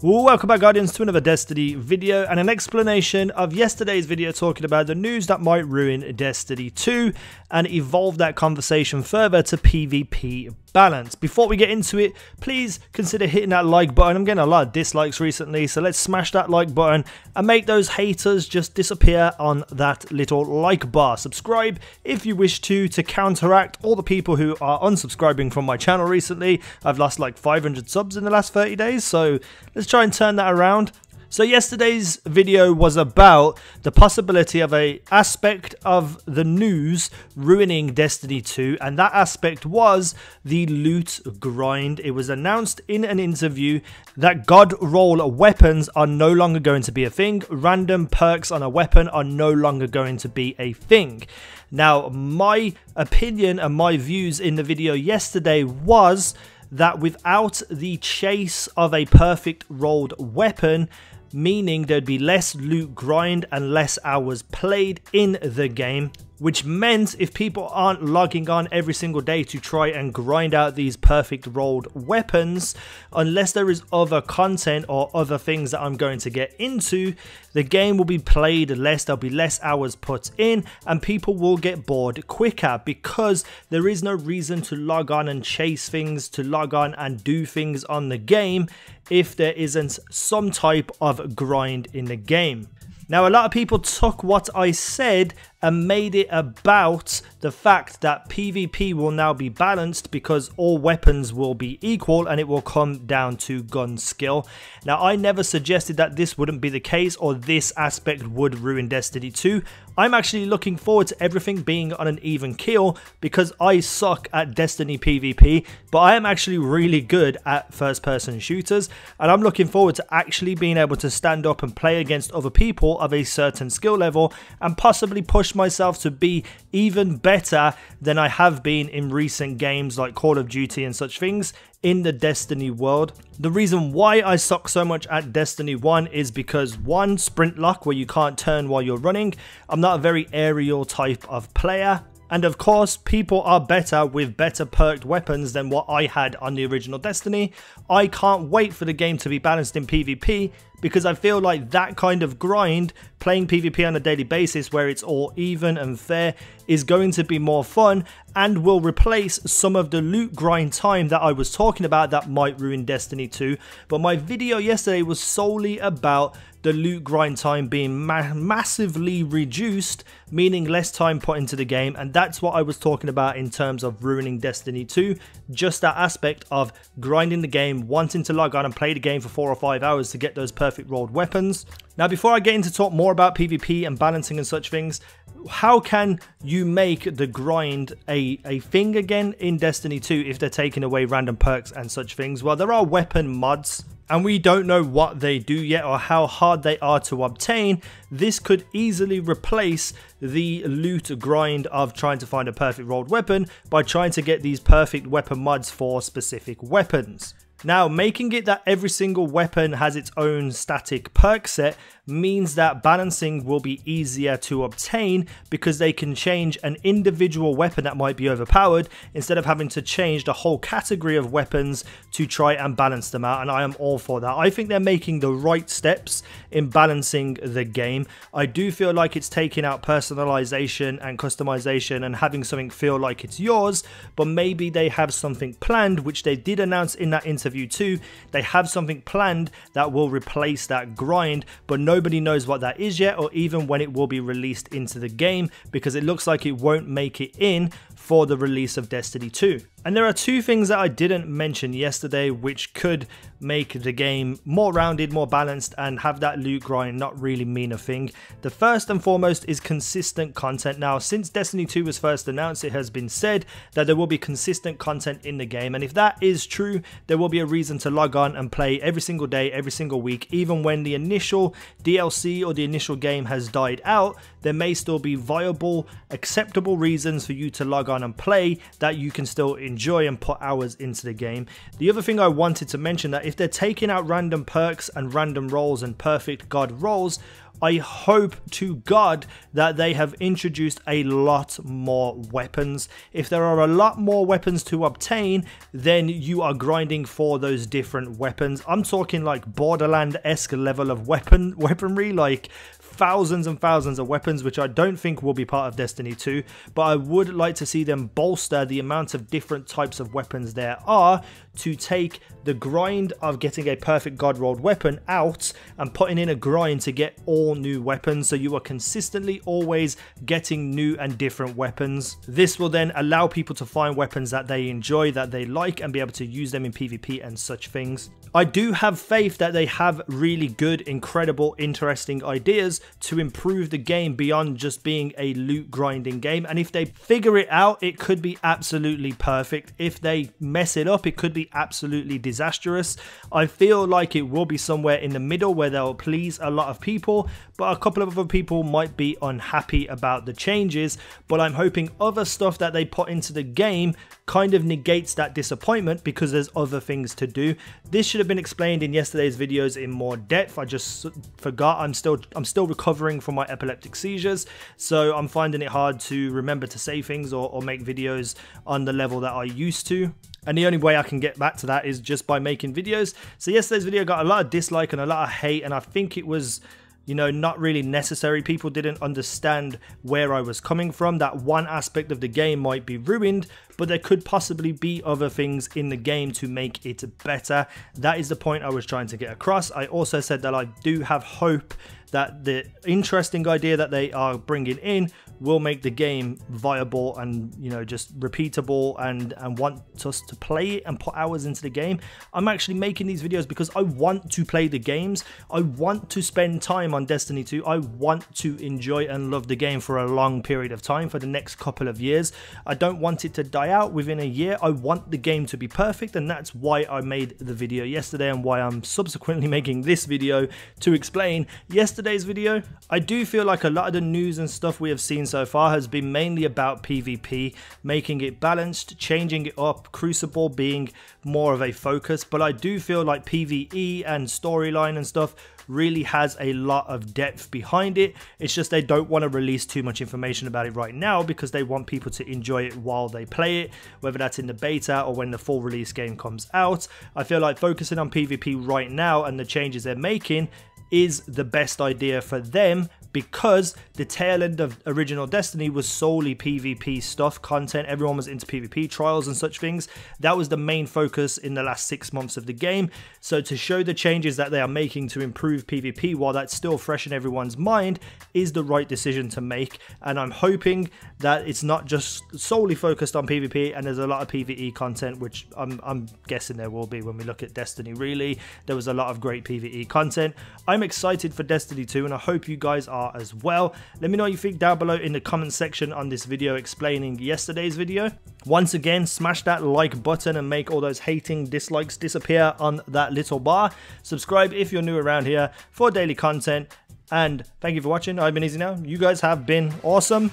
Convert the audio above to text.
Welcome back, Guardians, to another Destiny video and an explanation of yesterday's video talking about the news that might ruin Destiny 2 and evolve that conversation further to PvP balance. Before we get into it, please consider hitting that like button. I'm getting a lot of dislikes recently, so let's smash that like button and make those haters just disappear on that little like bar. Subscribe if you wish to counteract all the people who are unsubscribing from my channel recently. I've lost like 500 subs in the last 30 days, so let's try and turn that around. So yesterday's video was about the possibility of an aspect of the news ruining Destiny 2, and that aspect was the loot grind. It was announced in an interview that god roll weapons are no longer going to be a thing. Random perks on a weapon are no longer going to be a thing. Now, my opinion and my views in the video yesterday was that without the chase of a perfect rolled weapon, meaning there'd be less loot grind and less hours played in the game, which meant if people aren't logging on every single day to try and grind out these perfect rolled weapons, unless there is other content or other things that I'm going to get into, the game will be played less, there'll be less hours put in, and people will get bored quicker because there is no reason to log on and chase things, to log on and do things on the game if there isn't some type of grind in the game. Now, a lot of people took what I said and made it about the fact that PvP will now be balanced because all weapons will be equal and it will come down to gun skill. Now, I never suggested that this wouldn't be the case or this aspect would ruin Destiny 2. I'm actually looking forward to everything being on an even keel because I suck at Destiny PvP, but I am actually really good at first-person shooters, and I'm looking forward to actually being able to stand up and play against other people of a certain skill level and possibly push myself to be even better than I have been in recent games like Call of Duty and such things in the Destiny world. The reason why I suck so much at Destiny 1 is because, one, sprint lock where you can't turn while you're running. I'm not a very aerial type of player. And of course, people are better with better perked weapons than what I had on the original Destiny. I can't wait for the game to be balanced in PvP because I feel like that kind of grind, playing PvP on a daily basis where it's all even and fair, is going to be more fun and will replace some of the loot grind time that I was talking about that might ruin Destiny 2. But my video yesterday was solely about the loot grind time being massively reduced, meaning less time put into the game, and that's what I was talking about in terms of ruining Destiny 2, just that aspect of grinding the game, wanting to log on and play the game for 4 or 5 hours to get those perfect rolled weapons. Now, before I get into talk more about PvP and balancing and such things, how can you make the grind a thing again in Destiny 2 if they're taking away random perks and such things? Well, there are weapon mods, and we don't know what they do yet or how hard they are to obtain. This could easily replace the loot grind of trying to find a perfect rolled weapon by trying to get these perfect weapon mods for specific weapons. Now, making it that every single weapon has its own static perk set means that balancing will be easier to obtain because they can change an individual weapon that might be overpowered instead of having to change the whole category of weapons to try and balance them out, and I am all for that. I think they're making the right steps in balancing the game. I do feel like it's taking out personalization and customization and having something feel like it's yours, but maybe they have something planned, which they did announce in that interview too. They have something planned that will replace that grind, but nobody knows what that is yet or even when it will be released into the game because it looks like it won't make it in for the release of Destiny 2. And there are two things that I didn't mention yesterday which could make the game more rounded, more balanced, and have that loot grind not really mean a thing. The first and foremost is consistent content. Now, since Destiny 2 was first announced, it has been said that there will be consistent content in the game, and if that is true, there will be a reason to log on and play every single day, every single week, even when the initial DLC or the initial game has died out. There may still be viable, acceptable reasons for you to log on and play that you can still enjoy enjoy and put hours into the game. The other thing I wanted to mention, that if they're taking out random perks and random rolls and perfect god rolls, I hope to God that they have introduced a lot more weapons. If there are a lot more weapons to obtain, then you are grinding for those different weapons. I'm talking like Borderland-esque level of weaponry, like thousands and thousands of weapons, which I don't think will be part of Destiny 2, but I would like to see them bolster the amount of different types of weapons there are to take the grind of getting a perfect god rolled weapon out and putting in a grind to get all new weapons, so you are consistently always getting new and different weapons. This will then allow people to find weapons that they enjoy, that they like, and be able to use them in PvP and such things. I do have faith that they have really good, incredible, interesting ideas to improve the game beyond just being a loot grinding game, and if they figure it out, it could be absolutely perfect. If they mess it up, it could be absolutely disastrous. I feel like it will be somewhere in the middle where they'll please a lot of people, but a couple of other people might be unhappy about the changes. But I'm hoping other stuff that they put into the game kind of negates that disappointment, because there's other things to do. This should have been explained in yesterday's videos in more depth. I just forgot. I'm still recovering from my epileptic seizures, so I'm finding it hard to remember to say things or make videos on the level that I used to. And the only way I can get back to that is just by making videos. So yesterday's video got a lot of dislike and a lot of hate, and I think it was, you know, not really necessary. People didn't understand where I was coming from, that one aspect of the game might be ruined, but there could possibly be other things in the game to make it better. That is the point I was trying to get across. I also said that I do have hope that the interesting idea that they are bringing in will make the game viable and, you know, just repeatable, and want us to play it and put hours into the game. I'm actually making these videos because I want to play the games. I want to spend time on Destiny 2. I want to enjoy and love the game for a long period of time, for the next couple of years. I don't want it to die out within a year. I want the game to be perfect, and that's why I made the video yesterday and why I'm subsequently making this video to explain yesterday's video. I do feel like a lot of the news and stuff we have seen so far has been mainly about PvP, making it balanced, changing it up, Crucible being more of a focus, but I do feel like PvE and storyline and stuff really has a lot of depth behind it. It's just they don't want to release too much information about it right now because they want people to enjoy it while they play it, whether that's in the beta or when the full release game comes out. I feel like focusing on PvP right now and the changes they're making is the best idea for them, because the tail end of original Destiny was solely PvP stuff, content. Everyone was into PvP trials and such things. That was the main focus in the last 6 months of the game. So to show the changes that they are making to improve PvP while that's still fresh in everyone's mind is the right decision to make. And I'm hoping that it's not just solely focused on PvP and there's a lot of PvE content, which I'm guessing there will be when we look at Destiny. Really, there was a lot of great PvE content. I'm excited for Destiny 2 and I hope you guys are as well. Let me know what you think down below in the comment section on this video explaining yesterday's video. Once again, smash that like button and make all those hating dislikes disappear on that little bar. Subscribe if you're new around here for daily content, and thank you for watching. I've been Easy Now. You guys have been awesome.